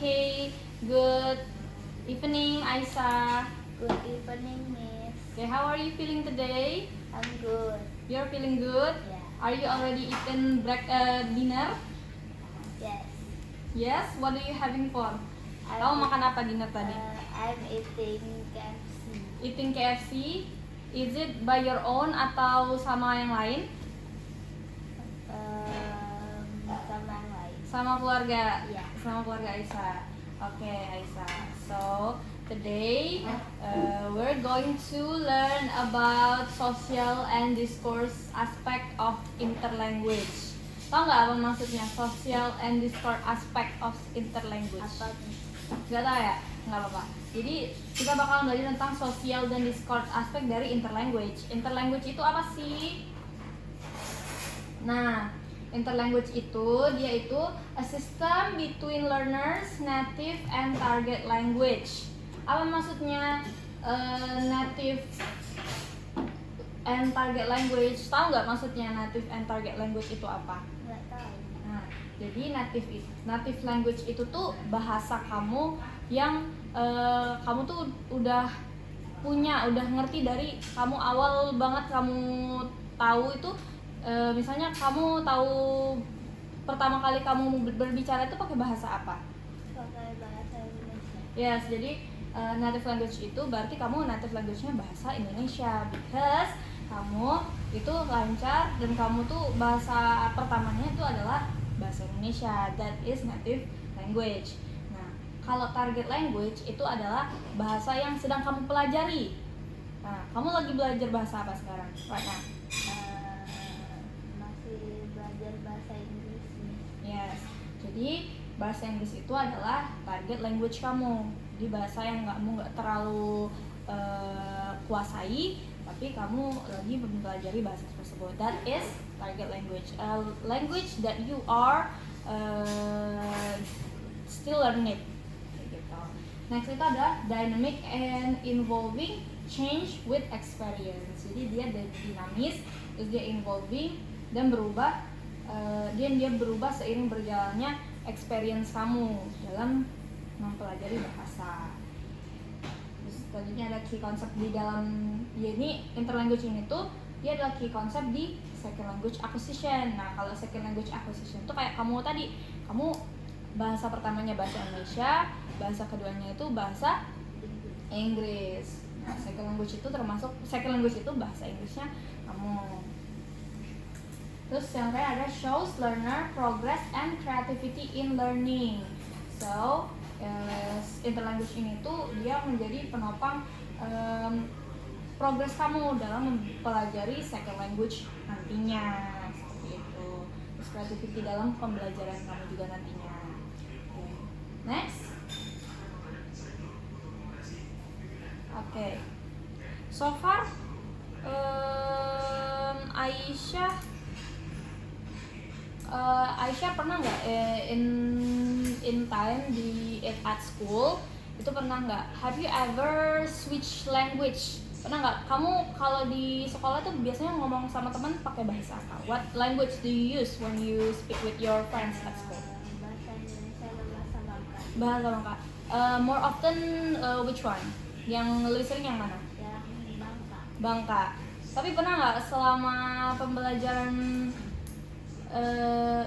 Okay, good evening, Aisha. Good evening, Miss. Okay, how are you feeling today? I'm good. You're feeling good? Yeah. Are you already eaten dinner? Yes. Yes. What are you having for? I'm Kamu makan apa dinner tadi? I'm eating KFC. Eating KFC. Is it by your own atau sama yang lain? Sama yang lain. Sama keluarga. Yeah. Sama keluarga Aisyah. Okay, Aisyah. So today we're going to learn about social and discourse aspect of interlanguage. Tahu nggak apa maksudnya social and discourse aspect of interlanguage? Apa? Nggak tahu ya? Nggak apa-apa. Jadi kita bakal belajar tentang social dan discourse aspek dari interlanguage. Interlanguage itu apa sih? Nah, interlanguage itu dia itu a system between learners, native and target language. Apa maksudnya native and target language? Tahu nggak maksudnya native and target language itu apa? Nggak tahu. Nah, jadi native language itu tuh bahasa kamu yang kamu tuh udah ngerti dari kamu awal banget kamu tahu itu. Misalnya kamu tahu pertama kali kamu berbicara itu pakai bahasa apa? Pakai bahasa Indonesia. Yes, jadi native language itu berarti kamu native language-nya bahasa Indonesia because kamu itu lancar dan kamu tuh bahasa pertamanya itu adalah bahasa Indonesia. That is native language. Nah, kalau target language itu adalah bahasa yang sedang kamu pelajari. Nah, kamu lagi belajar bahasa apa sekarang? Right now? Masih belajar bahasa Inggris. Yes. Jadi bahasa Inggris itu adalah target language kamu. Di bahasa yang kamu nggak terlalu kuasai, tapi kamu lagi mempelajari bahasa tersebut. That is target language. A language that you are still learning. Gitu. Next itu ada dynamic and involving change with experience. Jadi dia dinamis, terus dia involving dan berubah. Dia berubah seiring berjalannya experience kamu dalam mempelajari bahasa. Terus tadinya ada key concept di dalam ini interlanguage ini tuh dia adalah key concept di second language acquisition. Nah, kalau second language acquisition itu kayak kamu tadi, kamu bahasa pertamanya bahasa Indonesia, bahasa keduanya itu bahasa Inggris. Nah, second language itu bahasa Inggrisnya kamu. Terus yang kayak ada shows learner progress and creativity in learning. So interlanguage ini tuh dia menjadi penopang progres kamu dalam mempelajari second language nantinya, seperti itu. Terus creativity dalam pembelajaran kamu juga nantinya. Okay. Next. Okay. So far Aisyah pernah nggak in time at school itu pernah nggak? Have you ever switch language? Pernah nggak? Kamu kalau di sekolah tuh biasanya ngomong sama teman pakai bahasa apa? What language do you use when you speak with your friends at school? Bahasa Indonesia dan bahasa Bangka. Bahasa Bangka. More often which one? Yang lebih sering yang mana? Yang Bangka. Bangka. Tapi pernah nggak selama pembelajaran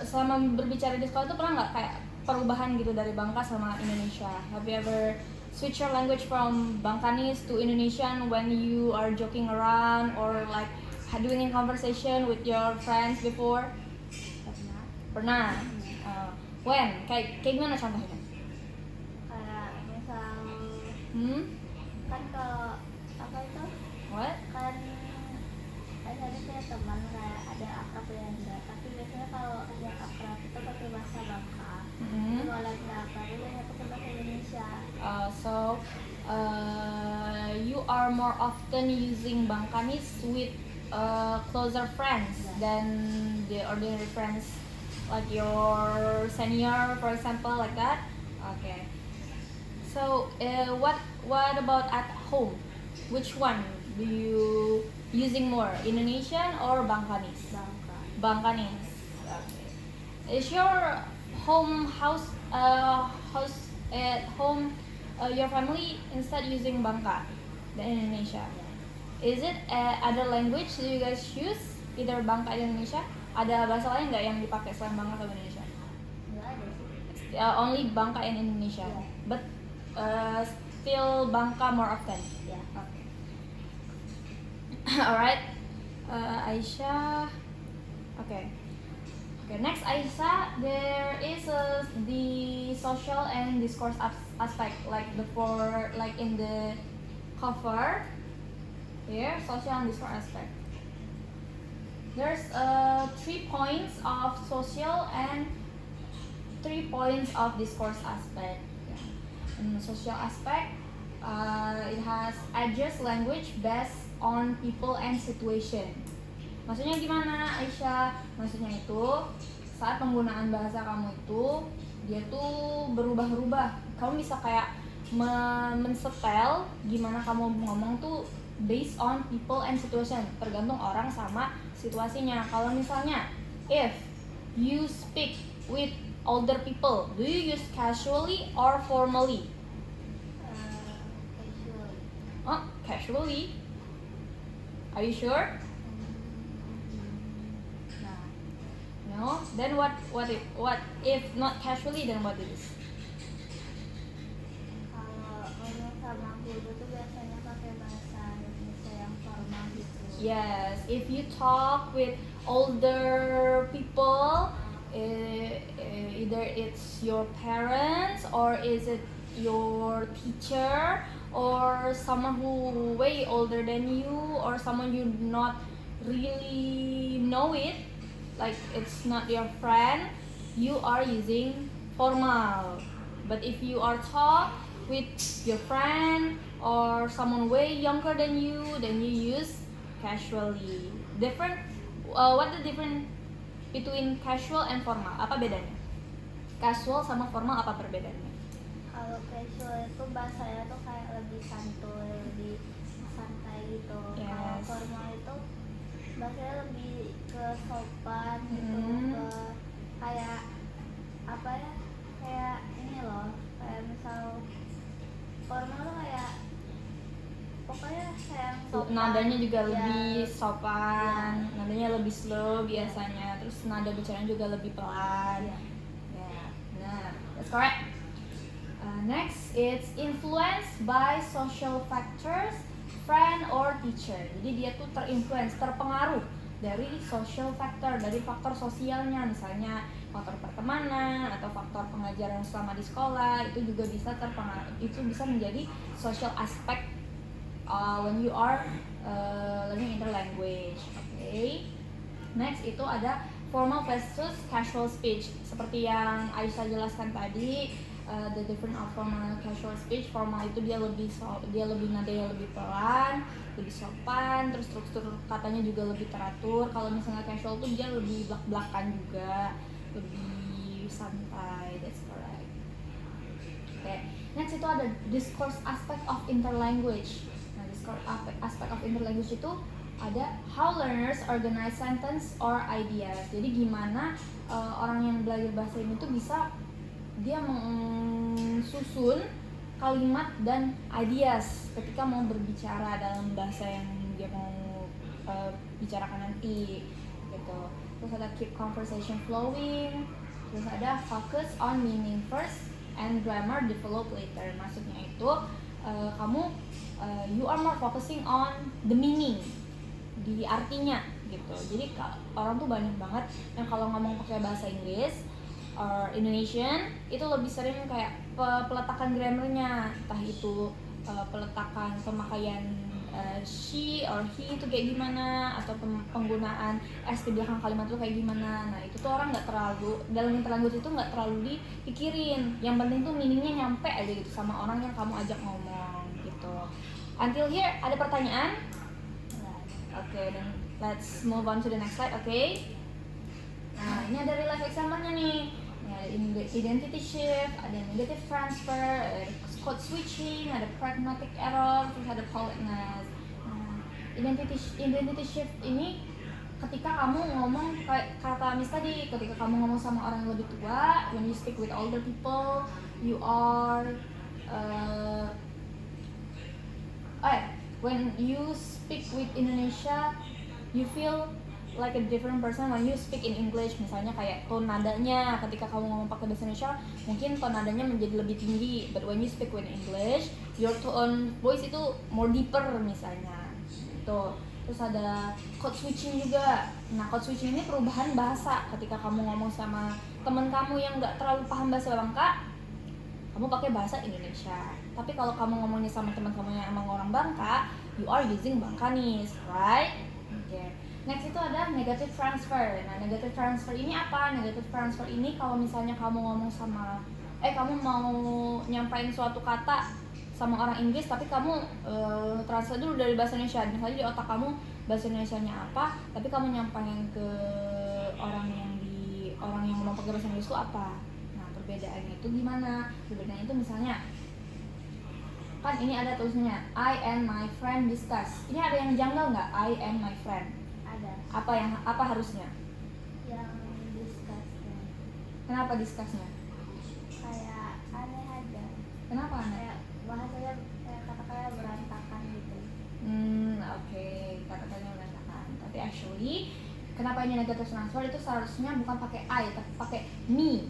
selama berbicara di sekolah itu pernah nggak kayak perubahan gitu dari Bangka sama Indonesia? Have you ever switch your language from Bangkanese to Indonesian when you are joking around or like doing in conversation with your friends before? Pernah. When? Kayak gimana contohnya? Kayak misal kan kalau apa itu? What? Kan ada punya teman kayak ada akrab Belanda, tapi biasanya kalau yang akrab itu pakai bahasa Bangka. Kalau lagi akrab itu biasanya pakai bahasa Indonesia. You are more often using Bangkanese with closer friends than the ordinary friends, like your senior, for example, like that. Okay. So what about at home? Which one do you using more, Indonesian or Bangkanese? Bangka. Bangkanese. Okay. Is your home house home, your family instead using Bangka dan Indonesia. Is it other language that you guys use? Either Bangka dan Indonesia? Ada bahasa lain nggak yang dipakai selain Bangka atau Indonesia? Nggak ada sih. Only Bangka and Indonesia. Yeah. But still Bangka more often. Ya. Okay. Alright, Aisyah. Okay. Okay. Next, Aisyah, there is the social and discourse aspect, like in the cover. Here, social and discourse aspect. There's 3 points of social and 3 points of discourse aspect. In social aspect, it has adjust language based on people and situation. Maksudnya gimana, Aisyah? Maksudnya itu saat penggunaan bahasa kamu itu dia tuh berubah-ubah. Kamu bisa kayak mensetel gimana kamu ngomong tuh based on people and situation, tergantung orang sama situasinya. Kalau misalnya if you speak with older people, do you use casually or formally? Casual. Oh, casually. Are you sure? No. Then what if not casually, then what it is? Kalau ngomong sama guru tuh biasanya pakai bahasa Indonesia yang formal gitu. Yes, if you talk with older people, either it's your parents or is it your teacher or someone who way older than you or someone you not really know it, like it's not your friend, you are using formal. But if you are talk with your friend or someone way younger than you, then you use casually. Different. What the difference between casual and formal? Apa bedanya? Casual sama formal apa perbedaannya? Kalau casual itu bahasanya tuh kayak lebih santuy, lebih santai gitu. Yes. Kalau formal itu bahasanya lebih ke sopan gitu, ke kayak apa ya? Kayak ini loh, kayak misal formal tuh kayak pokoknya kayak sopan. Nadanya juga Ya. lebih sopan, nadanya lebih slow biasanya, terus nada bicaranya juga lebih pelan. Ya. Yeah, nah, that's correct. Next, it's influenced by social factors, friend or teacher. Jadi dia tuh terpengaruh dari social factor, dari faktor sosialnya, misalnya faktor pertemanan atau faktor pengajaran selama di sekolah, itu juga bisa terpengaruh, itu bisa menjadi social aspect when you are learning interlanguage. Okay. Next itu ada formal versus casual speech. Seperti yang Aisyah jelaskan tadi, the different of formal and casual speech. Formal itu dia lebih nadanya lebih pelan, lebih sopan, terus struktur katanya juga lebih teratur. Kalau misalnya casual tuh dia lebih belak-belakan juga, lebih santai. That's correct. Okay. Next itu ada discourse aspect of interlanguage. Nah, discourse aspect of interlanguage itu ada how learners organize sentence or ideas. Jadi gimana orang yang belajar bahasa ini tuh bisa dia mensusun kalimat dan ideas ketika mau berbicara dalam bahasa yang dia mau bicarakan nanti gitu. Terus ada keep conversation flowing, terus ada focus on meaning first and grammar develop later. Maksudnya itu kamu you are more focusing on the meaning, di artinya gitu. Jadi orang tuh banyak banget yang kalau ngomong pakai bahasa Inggris or Indonesian itu lebih sering kayak peletakan grammarnya, entah itu peletakan pemakaian she or he itu kayak gimana, atau penggunaan s di belakang kalimat itu kayak gimana. Nah itu tuh orang nggak terlalu dalam interlanguage itu nggak terlalu dipikirin. Yang penting tuh meaningnya nyampe aja gitu sama orang yang kamu ajak ngomong gitu. Until here ada pertanyaan? Okay, then let's move on to the next slide. Okay. Nah ini ada real life example-nya nih. Ada identity shift, ada negative transfer, ada code switching, ada pragmatic error, terus ada politeness. Nah, identity shift ini ketika kamu ngomong kayak kata Miss tadi, ketika kamu ngomong sama orang yang lebih tua, when you speak with older people, you are uh, when you speak with Indonesia, you feel like a different person when you speak in English. Misalnya kayak tone nadanya ketika kamu ngomong pakai bahasa Indonesia mungkin tone nadanya menjadi lebih tinggi, but when you speak with English your tone voice itu more deeper misalnya gitu. Terus ada code switching juga. Nah, code switching ini perubahan bahasa ketika kamu ngomong sama teman kamu yang nggak terlalu paham bahasa Bangka, kamu pakai bahasa Indonesia. Tapi kalau kamu ngomongnya sama teman kamu yang emang orang Bangka, you are using Bangkanese, right? Okay. Next itu ada negative transfer. Nah, negative transfer ini apa? Negative transfer ini kalau misalnya kamu ngomong sama kamu mau nyampain suatu kata sama orang Inggris tapi kamu transfer dulu dari bahasa Indonesia. Misalnya di otak kamu bahasa Indonesianya apa, tapi kamu nyampain ke orang yang ngomong pakai bahasa Inggris itu apa. Nah, perbedaannya itu gimana? Perbedaannya itu misalnya kan ini ada tulisannya I and my friend discuss. Ini ada yang janggal nggak? I and my friend. Ada. Apa harusnya? Yang discussnya. Kenapa discussnya? Kayak aneh aja. Kenapa aneh? Kayak bahasanya kayak kata-kata berantakan gitu. Oke, kata-katanya berantakan. Tapi actually, kenapa ini negative transfer itu seharusnya bukan pakai I tapi pakai me,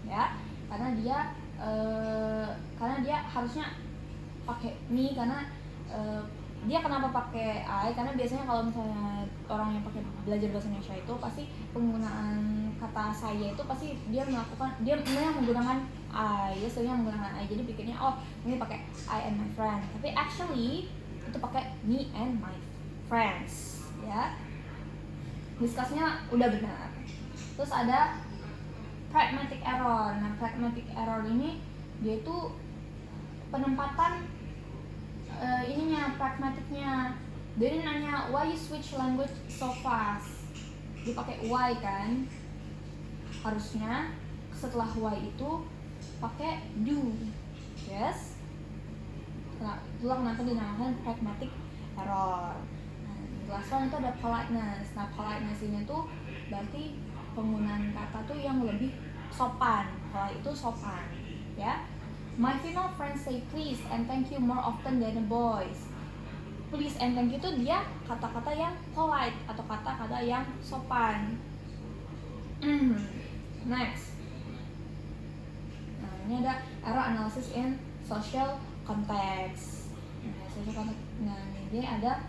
ya? Karena dia harusnya pakai me karena dia kenapa pakai I? Karena biasanya kalau misalnya orang yang pakai belajar bahasa Indonesia itu pasti penggunaan kata saya itu pasti dia menggunakan I, ya sering menggunakan I. Jadi pikirnya ini pakai I and my friend. Tapi actually itu pakai me and my friends, ya. Discussnya udah benar. Terus ada pragmatic error. Nah, pragmatic error ini dia itu penempatan pragmaticnya. Dia nanya why you switch language so fast. Dia pakai why kan. Harusnya setelah why itu pakai do. Yes. Itulah kenapa dinamakan pragmatic error. Last one itu ada politeness. Nah, politeness ini tuh berarti penggunaan kata tuh yang lebih sopan. Polite itu sopan, ya. My female friends say please and thank you more often than the boys. Please and thank you itu dia kata-kata yang polite atau kata-kata yang sopan. Next. Nah, ini ada error analysis in social context. Nah, ini ada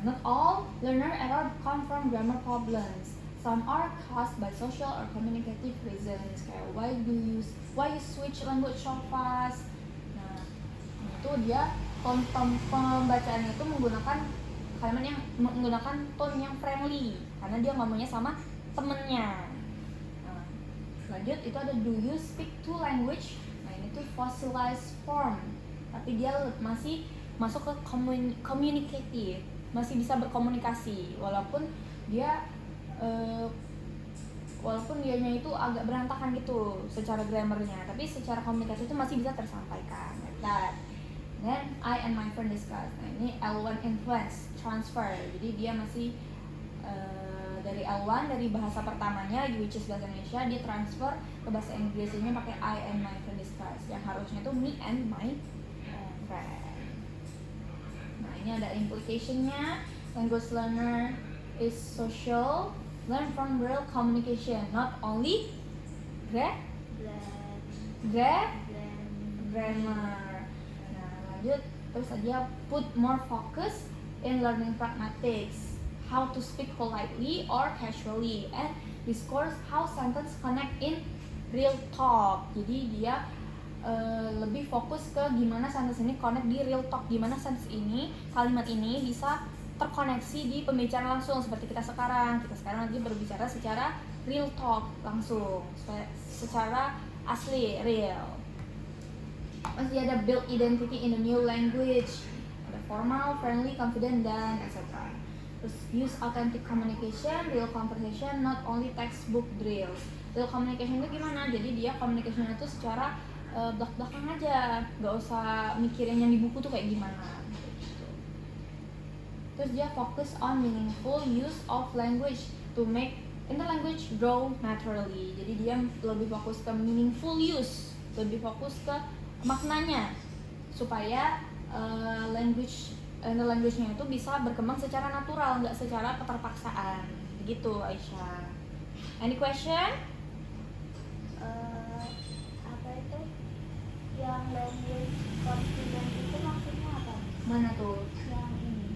not all learner error come from grammar problems. Some are caused by social or communicative reasons. Kayak why you switch language so fast. Nah, itu dia pembacaannya itu menggunakan tone yang friendly karena dia ngomongnya sama temennya. Nah, lanjut itu ada do you speak two language. Nah, ini tuh fossilized form, tapi dia masih masuk ke communicative, masih bisa berkomunikasi walaupun dianya itu agak berantakan gitu secara grammarnya, tapi secara komunikasi itu masih bisa tersampaikan. Nah, then I and my friend discuss. Nah, ini L1 influence transfer, jadi dia masih dari L1 dari bahasa pertamanya which is bahasa Indonesia dia transfer ke bahasa Inggrisnya pakai I and my friend discuss, yang harusnya itu me and my friend. Nah, ini ada implicationnya. Language learner is social, learn from real communication, not only grammar. Nah, lanjut terus dia put more focus in learning pragmatics, how to speak politely or casually, and discourse how sentence connect in real talk. Jadi dia lebih fokus ke gimana sentence ini connect di real talk, gimana sentence ini, kalimat ini bisa terkoneksi di pembicaraan langsung seperti kita sekarang lagi berbicara secara real talk langsung, secara asli, real. Masih ada build identity in a new language, ada formal, friendly, confident, dan etc. Terus use authentic communication, real conversation, not only textbook drills. Real communication itu gimana? Jadi dia communication itu secara belak-belakan aja, nggak usah mikirin yang di buku tuh kayak gimana. Terus dia fokus on meaningful use of language to make interlanguage grow naturally. Jadi dia lebih fokus ke meaningful use, lebih fokus ke maknanya supaya language-nya itu bisa berkembang secara natural, nggak secara keterpaksaan. Begitu Aisyah. Any question? Apa itu yang language confident itu maksudnya apa? Mana tuh? Yang ini.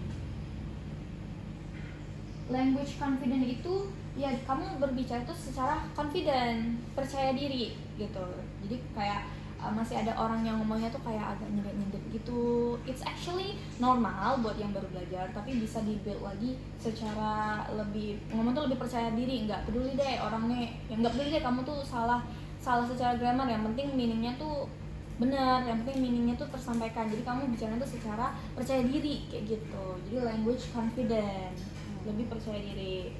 Language confident itu ya kamu berbicara tuh secara confident, percaya diri gitu. Jadi kayak masih ada orang yang ngomongnya tuh kayak agak nyedek-nyedek gitu. It's actually normal buat yang baru belajar, tapi bisa di-build lagi secara lebih, ngomong tuh lebih percaya diri. Nggak peduli deh orangnya, yang nggak peduli deh kamu tuh salah secara grammar, yang penting meaningnya tuh benar, yang penting meaningnya tuh tersampaikan. Jadi kamu bicara tuh secara percaya diri kayak gitu. Jadi language confident, lebih percaya diri.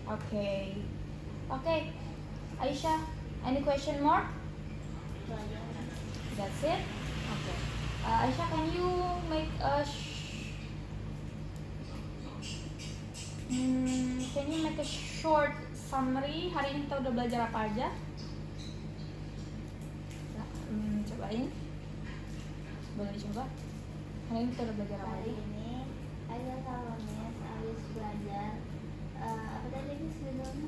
Oke. Aisyah, any question more? That's it. Okay. Aisyah, can you make a short summary? Hari ini kita udah belajar apa aja? Cobain. Boleh dicoba? Hari ini kita udah belajar apa Hari aja? ini Aisyah sama Miss habis belajar apa tadi Miss judulnya?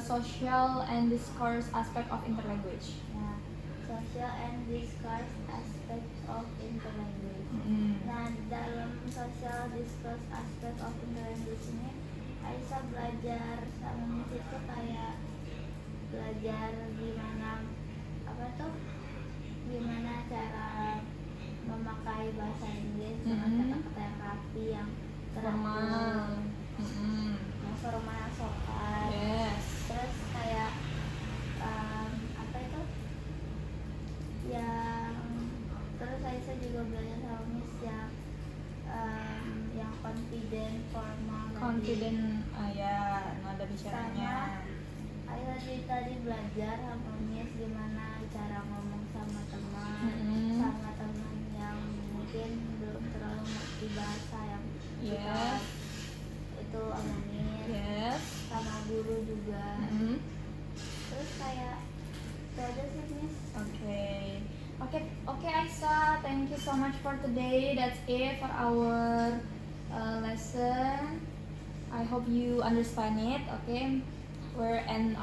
Social and discourse aspect of interlanguage. Nah, social and discourse aspect of interlanguage. Nah, dalam social discourse aspect of interlanguage ini Aisyah belajar sama Miss itu kayak belajar gimana cara memakai bahasa Inggris dengan kata-kata yang rapi, yang Formal. yang formal, yang sopan. Yes. Terus kayak terus Aisyah juga belajar sama Miss yang confident, formal tadi. Confident, ya nada bicaranya. Aisyah tadi belajar sama Miss gimana cara ngomong sama teman, sama teman yang mungkin belum terlalu ngerti bahasa yang kita Yes. itu omongin. Yes. Sama guru juga. Terus kayak itu aja sih Miss. Okay, Aisyah, thank you so much for today. That's it for our lesson. I hope you understand it. Okay, we're